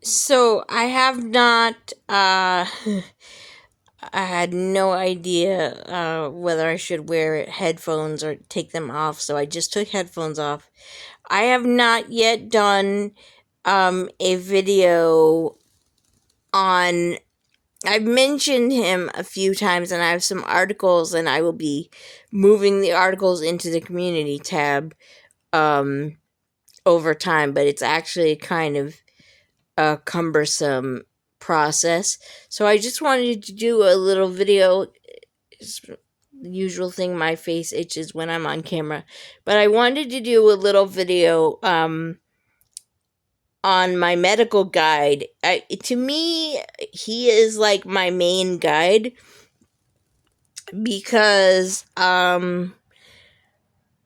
So I have not. I had no idea whether I should wear headphones or take them off. So I just took headphones off. I have not yet done a video on. I've mentioned him a few times, and I have some articles, and I will be moving the articles into the community tab um, over time. But it's actually kind of a cumbersome process. So I just wanted to do a little video. It's the usual thing, my face itches when I'm on camera. But I wanted to do a little video on my medical guide. To me, he is like my main guide because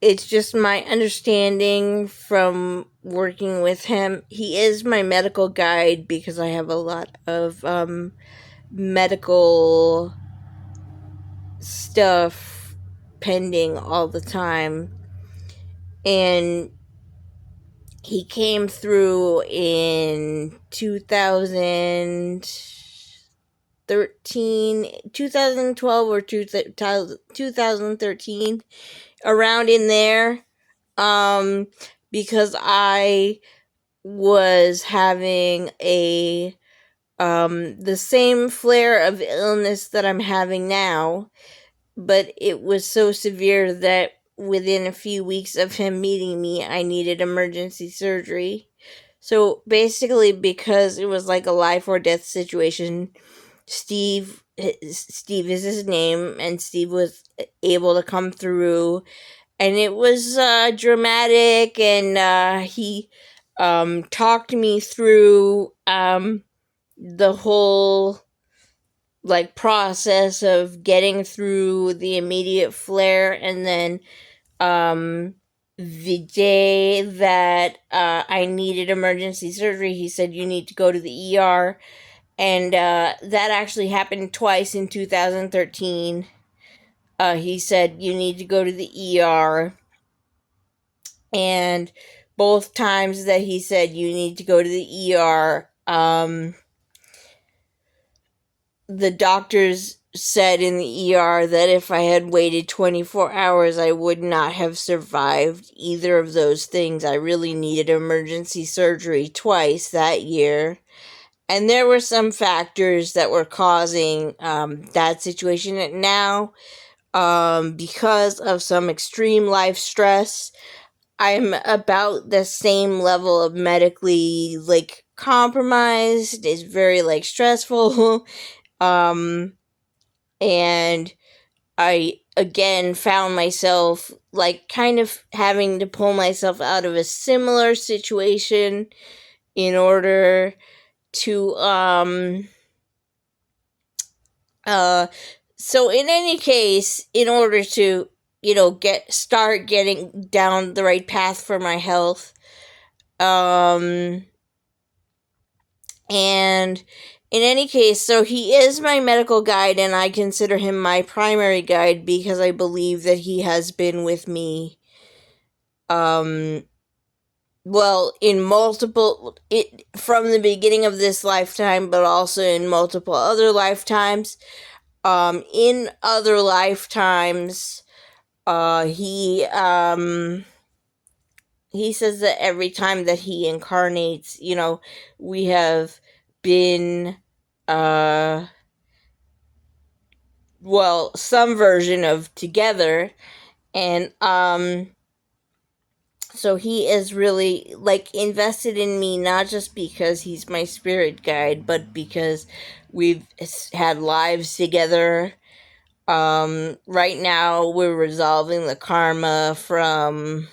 it's just my understanding from working with him. He is my medical guide because I have a lot of medical stuff pending all the time. And he came through in 2012 or 2013, around in there, because I was having the same flare of illness that I'm having now, but it was so severe that within a few weeks of him meeting me, I needed emergency surgery. So basically, because it was like a life or death situation, Steve is his name, and Steve was able to come through, and it was dramatic, and he talked me through the whole like process of getting through the immediate flare, and then the day that I needed emergency surgery, he said you need to go to the ER, and that actually happened twice in 2013. He said you need to go to the ER, and both times that he said you need to go to the ER, the doctors said in the ER that if I had waited 24 hours, I would not have survived either of those things. I really needed emergency surgery twice that year. And there were some factors that were causing that situation. And now, because of some extreme life stress, I'm about the same level of medically like compromised. It's very like stressful. And I again found myself like kind of having to pull myself out of a similar situation in order to so in any case, in order to start getting down the right path for my health, um and in any case, so he is my medical guide, and I consider him my primary guide because I believe that he has been with me, um, well, in multiple, from the beginning of this lifetime, but also in multiple other lifetimes. In other lifetimes, he says that every time that he incarnates, we have been, uh, well, some version of together. And so he is really like invested in me, not just because he's my spirit guide, but because we've had lives together. Right now we're resolving the karma from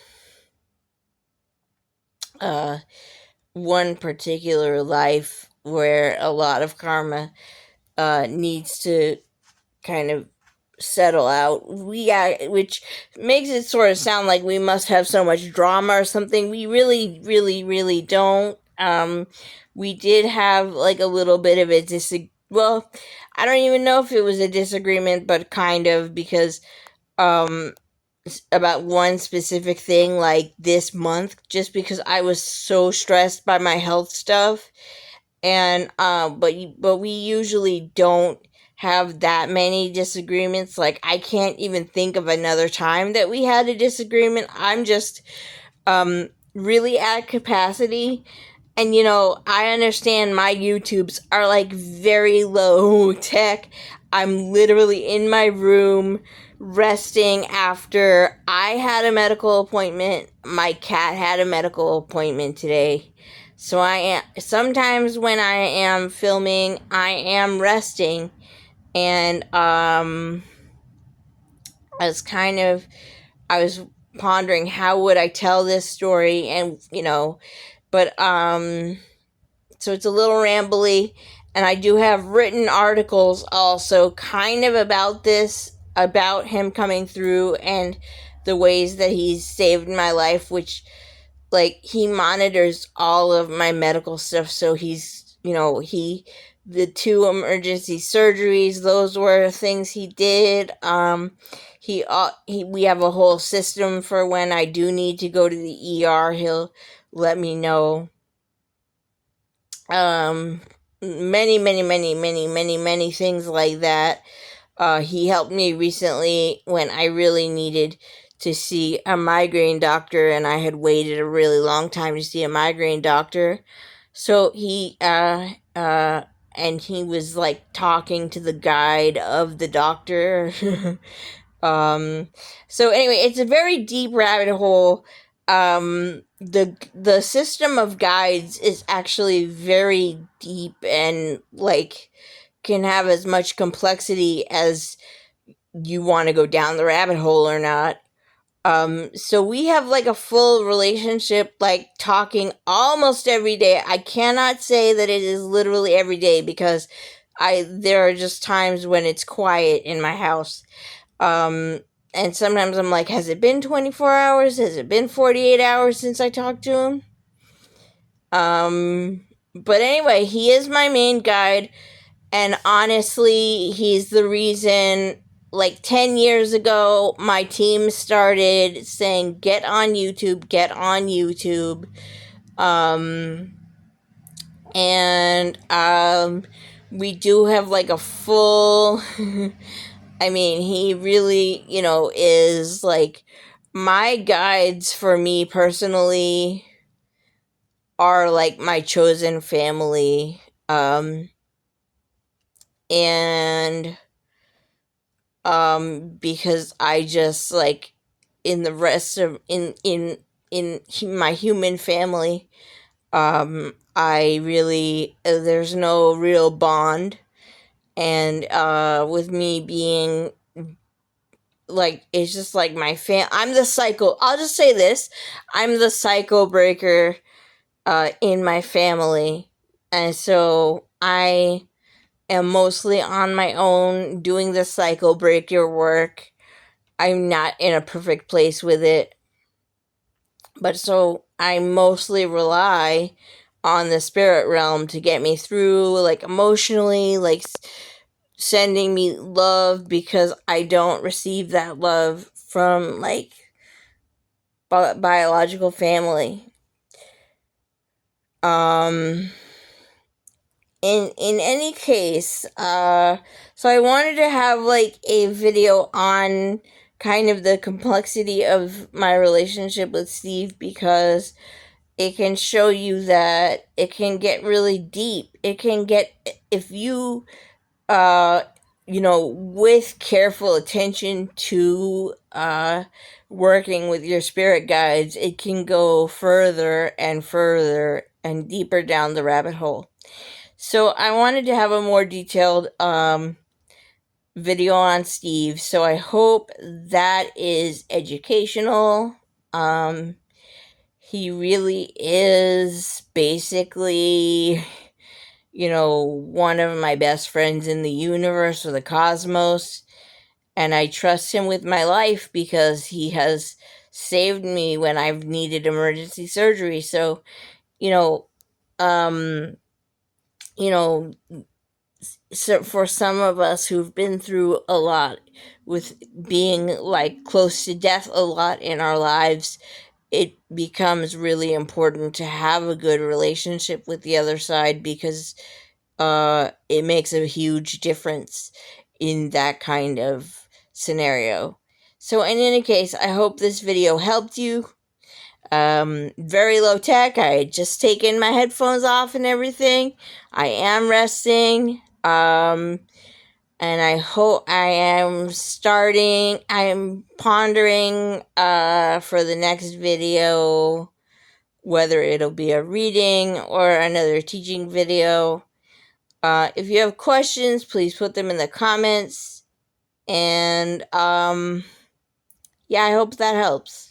one particular life where a lot of karma needs to kind of settle out. Which makes it sort of sound like we must have so much drama or something. We really, really, really don't. We did have like a little bit of a well, I don't even know if it was a disagreement, but kind of, because um about one specific thing, like this month, just because I was so stressed by my health stuff, and but we usually don't have that many disagreements. Like, I can't even think of another time that we had a disagreement. I'm just really at capacity. And I understand my YouTubes are like very low tech. I'm literally in my room resting after I had a medical appointment. My cat had a medical appointment today. So I am sometimes when I am filming, I am resting. And I was kind of I was pondering how would I tell this story, and but so it's a little rambly, and I do have written articles also kind of about this, about him coming through and the ways that he's saved my life, which, like, he monitors all of my medical stuff. So he's, the two emergency surgeries, those were things he did. We have a whole system for when I do need to go to the ER. He'll let me know. um Many, many, many, many, many, many things like that. He helped me recently when I really needed to see a migraine doctor, and I had waited a really long time to see a migraine doctor. So and he was like talking to the guide of the doctor. um so anyway, it's a very deep rabbit hole. The system of guides is actually very deep, and like can have as much complexity as you want to go down the rabbit hole or not. So we have like a full relationship, like talking almost every day. I cannot say that it is literally every day, because there are just times when it's quiet in my house. Um, and sometimes I'm like, has it been 24 hours? Has it been 48 hours since I talked to him? But anyway, he is my main guide. And honestly, he's the reason, like 10 years ago, my team started saying, get on YouTube, get on YouTube. Um, and we do have like a full, I mean, he really, is like my guides for me personally are like my chosen family. And because I just like in the rest of in my human family, I really there's no real bond. And with me being like, it's just like I'm the cycle, I'll just say this, I'm the cycle breaker in my family. And so I am mostly on my own doing the cycle breaker work. I'm not in a perfect place with it, but so I mostly rely on the spirit realm to get me through, like emotionally, like sending me love, because I don't receive that love from like biological family. Um, in any case, so I wanted to have like a video on kind of the complexity of my relationship with Steve, because it can show you that it can get really deep. It can get, if you uh with careful attention to working with your spirit guides, it can go further and further and deeper down the rabbit hole. So I wanted to have a more detailed video on Steve. So I hope that is educational. He really is basically, one of my best friends in the universe or the cosmos. And I trust him with my life because he has saved me when I've needed emergency surgery. So, you know, um, you know, so for some of us who've been through a lot with being like close to death a lot in our lives, it becomes really important to have a good relationship with the other side, because it makes a huge difference in that kind of scenario. So in any case, I hope this video helped you. Very low tech. I had just taken my headphones off and everything. I am resting. And I hope I'm pondering for the next video whether it'll be a reading or another teaching video. If you have questions, please put them in the comments. And yeah, I hope that helps.